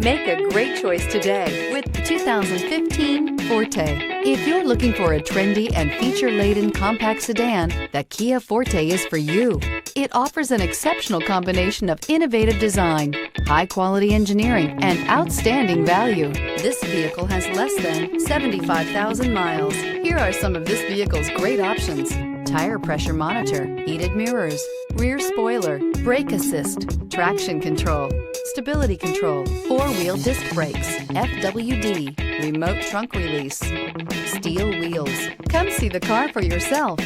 Make a great choice today with the 2015 Forte. If you're looking for a trendy and feature-laden compact sedan, the Kia Forte is for you. It offers an exceptional combination of innovative design, high-quality engineering, and outstanding value. This vehicle has less than 75,000 miles. Here are some of this vehicle's great options: tire pressure monitor, heated mirrors, rear spoiler, brake assist, traction control, stability control, four-wheel disc brakes, FWD, remote trunk release, steel wheels. Come see the car for yourself.